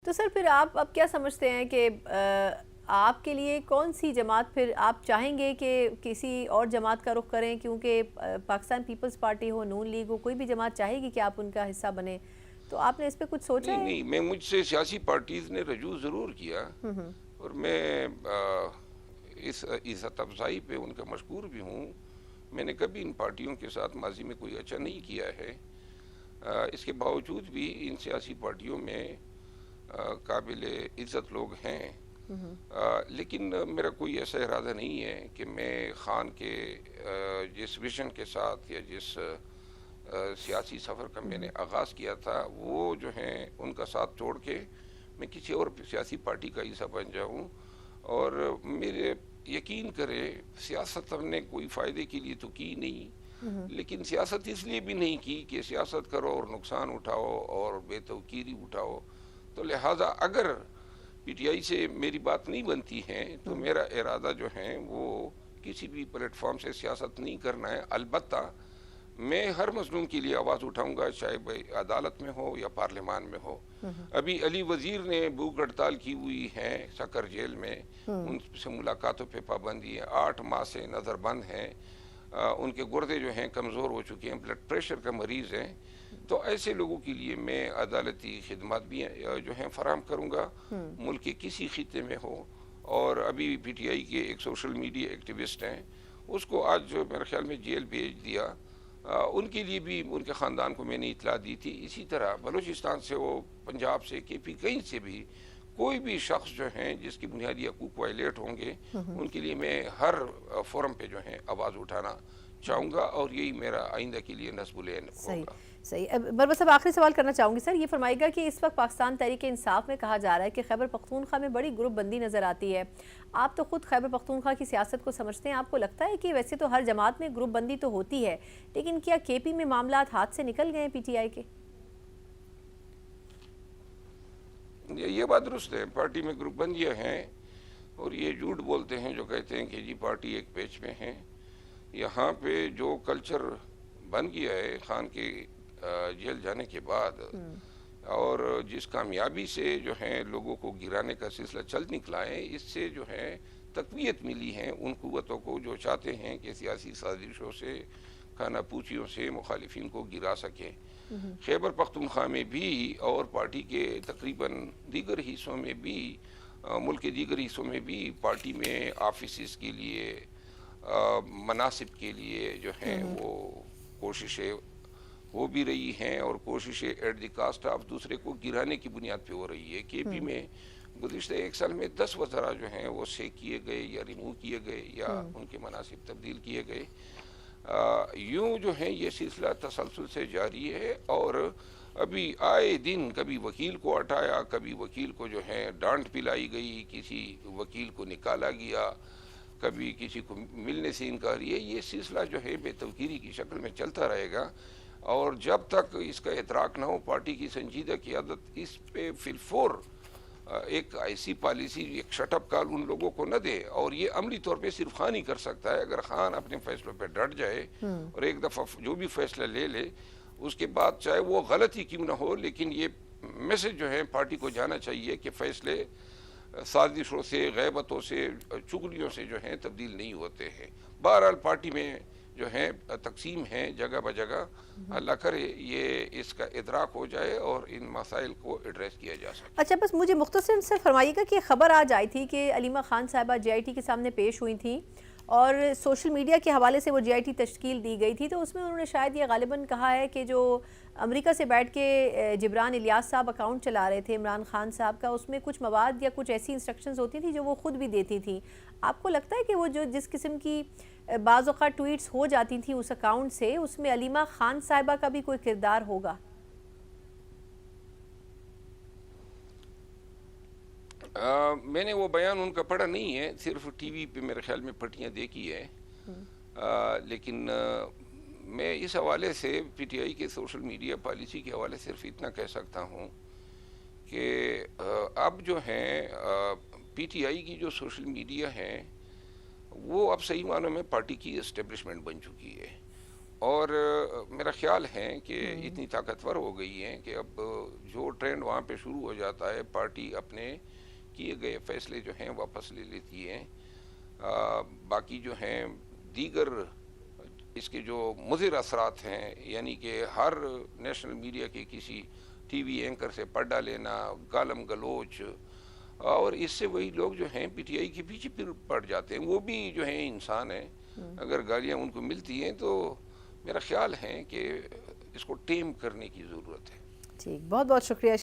تو سر پھر آپ اب کیا سمجھتے ہیں کہ آپ کے لیے کون سی جماعت پھر آپ چاہیں گے کہ کسی اور جماعت کا رخ کریں، کیونکہ پاکستان پیپلز پارٹی ہو، نون لیگ ہو، کوئی بھی جماعت چاہے گی کہ آپ ان کا حصہ بنیں، تو آپ نے اس پہ کچھ سوچا ہے؟ نہیں، مجھ سے سیاسی پارٹیز نے رجوع ضرور کیا اور میں اس عزت افزائی پہ ان کا مشکور بھی ہوں۔ میں نے کبھی ان پارٹیوں کے ساتھ ماضی میں کوئی اچھا نہیں کیا ہے، اس کے باوجود بھی ان سیاسی پارٹیوں میں قابل عزت لوگ ہیں، لیکن میرا کوئی ایسا ارادہ نہیں ہے کہ میں خان کے جس ویژن کے ساتھ یا جس سیاسی سفر کا میں نے آغاز کیا تھا وہ جو ہیں ان کا ساتھ چھوڑ کے میں کسی اور سیاسی پارٹی کا حصہ بن جاؤں۔ اور میرے یقین کرے سیاست ہم نے کوئی فائدے کے لیے تو کی نہیں، لیکن سیاست اس لیے بھی نہیں کی کہ سیاست کرو اور نقصان اٹھاؤ اور بے توقیری اٹھاؤ، تو لہٰذا اگر پی ٹی آئی سے میری بات نہیں بنتی ہے تو میرا ارادہ جو ہے وہ کسی بھی پلیٹ فارم سے سیاست نہیں کرنا ہے۔ البتہ میں ہر مظلوم کے لیے آواز اٹھاؤں گا، چاہے عدالت میں ہو یا پارلیمان میں ہو۔ ابھی علی وزیر نے بھوک ہڑتال کی ہوئی ہے سکر جیل میں، ان سے ملاقاتوں پہ پابندی ہے، 8 ماہ سے نظر بند ہیں، ان کے گردے جو ہیں کمزور ہو چکے ہیں، بلڈ پریشر کا مریض ہیں، تو ایسے لوگوں کے لیے میں عدالتی خدمات بھی جو ہیں فراہم کروں گا، ملک کے کسی خطے میں ہو۔ اور ابھی پی ٹی آئی کے ایک سوشل میڈیا ایکٹیوسٹ ہیں، اس کو آج میرے خیال میں جیل بھیج دیا، ان کے لیے بھی ان کے خاندان کو میں نے اطلاع دی تھی۔ اسی طرح بلوچستان سے ہو، پنجاب سے، کے پی، کہیں سے بھی کوئی بھی شخص جو ہیں جس کی بنیادی حقوق وائلیٹ ہوں گے، ان کے لیے میں ہر فورم پہ جو ہیں آواز اٹھانا چاہوں گا، اور یہی میرا آئندہ کے لیے نصب العین ہوگا۔ صحیح۔ بربر صاحب آخری سوال کرنا چاہوں گی سر، یہ فرمائے گا کہ اس وقت پاکستان تحریک انصاف میں کہا جا رہا ہے کہ خیبر پختونخوا میں بڑی گروپ بندی نظر آتی ہے۔ آپ تو خود خیبر پختونخوا کی سیاست کو سمجھتے ہیں، آپ کو لگتا ہے کہ ویسے تو ہر جماعت میں گروپ بندی تو ہوتی ہے، لیکن کیا کے پی میں معاملات ہاتھ سے نکل گئے ہیں پی ٹی آئی کے؟ یہ بات درست ہے، پارٹی میں گروپ بندیاں ہیں، اور یہ جھوٹ بولتے ہیں جو کہتے ہیں کہ جی پارٹی ایک پیچ میں ہے۔ یہاں پہ جو کلچر بن گیا ہے خان کے جیل جانے کے بعد، اور جس کامیابی سے جو ہے لوگوں کو گرانے کا سلسلہ چل نکلا ہے، اس سے جو ہے تقویت ملی ہے ان قوتوں کو جو چاہتے ہیں کہ سیاسی سازشوں سے، کھانا پوچھیوں سے مخالفین کو گرا سکیں۔ خیبر پختونخوا میں بھی اور پارٹی کے تقریباً دیگر حصوں میں بھی، ملک کے دیگر حصوں میں بھی پارٹی میں آفیسز کے لیے، مناصب کے لیے جو ہیں وہ کوششیں ہو بھی رہی ہیں، اور کوششیں ایٹ دی کاسٹ آف دوسرے کو گرانے کی بنیاد پہ ہو رہی ہے۔ کے پی میں گزشتہ 1 سال میں 10 وزراء جو ہیں وہ سیک کیے گئے یا ریموو کیے گئے یا ان کے مناصب تبدیل کیے گئے۔ یوں جو ہے یہ سلسلہ تسلسل سے جاری ہے، اور ابھی آئے دن کبھی وکیل کو ہٹایا، کبھی وکیل کو جو ہے ڈانٹ پلائی گئی، کسی وکیل کو نکالا گیا، کبھی کسی کو ملنے سے انکاری ہے۔ یہ سلسلہ جو ہے بے توقیری کی شکل میں چلتا رہے گا، اور جب تک اس کا ادراک نہ ہو، پارٹی کی سنجیدہ قیادت اس پہ فی الفور ایک ایسی پالیسی، ایک شٹ اپ کال ان لوگوں کو نہ دے، اور یہ عملی طور پہ صرف خان ہی کر سکتا ہے۔ اگر خان اپنے فیصلوں پہ ڈٹ جائے اور ایک دفعہ جو بھی فیصلہ لے لے، اس کے بعد چاہے وہ غلط ہی کیوں نہ ہو، لیکن یہ میسج جو ہے پارٹی کو جانا چاہیے کہ فیصلے سازشوں سے، غیبتوں سے، چغلیوں سے جو ہیں تبدیل نہیں ہوتے ہیں۔ بہرحال پارٹی میں جو ہے تقسیم ہے جگہ بجگہ، اللہ کرے یہ اس کا ادراک ہو جائے اور ان مسائل کو ایڈریس کیا جا سکے۔ اچھا، بس مجھے مختصر سے فرمائیے گا کہ خبر آج آئی تھی کہ علیمہ خان صاحبہ جے آئی ٹی کے سامنے پیش ہوئی تھیں، اور سوشل میڈیا کے حوالے سے وہ جے آئی ٹی تشکیل دی گئی تھی، تو اس میں انہوں نے شاید یہ غالباً کہا ہے کہ جو امریکہ سے بیٹھ کے جبران الیاس صاحب اکاؤنٹ چلا رہے تھے عمران خان صاحب کا، اس میں کچھ مواد یا کچھ ایسی انسٹرکشنز ہوتی تھی جو وہ خود بھی دیتی تھیں۔ آپ کو لگتا ہے کہ وہ جو جس قسم کی بعض اوقات ٹویٹس ہو جاتی تھیں اس اکاؤنٹ سے، اس میں علیمہ خان صاحبہ کا بھی کوئی کردار ہوگا؟ میں نے وہ بیان ان کا پڑھا نہیں ہے، صرف ٹی وی پہ میرے خیال میں پٹیاں دیکھی ہے، لیکن میں اس حوالے سے پی ٹی آئی کے سوشل میڈیا پالیسی کے حوالے سے صرف اتنا کہہ سکتا ہوں کہ اب جو ہیں پی ٹی آئی کی جو سوشل میڈیا ہے وہ اب صحیح معنوں میں پارٹی کی اسٹیبلشمنٹ بن چکی ہے، اور میرا خیال ہے کہ اتنی طاقتور ہو گئی ہیں کہ اب جو ٹرینڈ وہاں پہ شروع ہو جاتا ہے پارٹی اپنے کیے گئے فیصلے جو ہیں واپس لے لیتی ہے. باقی جو ہیں دیگر اس کے جو مضر اثرات ہیں، یعنی کہ ہر نیشنل میڈیا کے کسی ٹی وی اینکر سے پڈا لینا، گالم گلوچ، اور اس سے وہی لوگ جو ہیں پی ٹی آئی کے پیچھے پھر پڑ جاتے ہیں. وہ بھی جو ہیں انسان ہیں، اگر گالیاں ان کو ملتی ہیں تو میرا خیال ہے کہ اس کو ٹیم کرنے کی ضرورت ہے. ٹھیک، بہت بہت شکریہ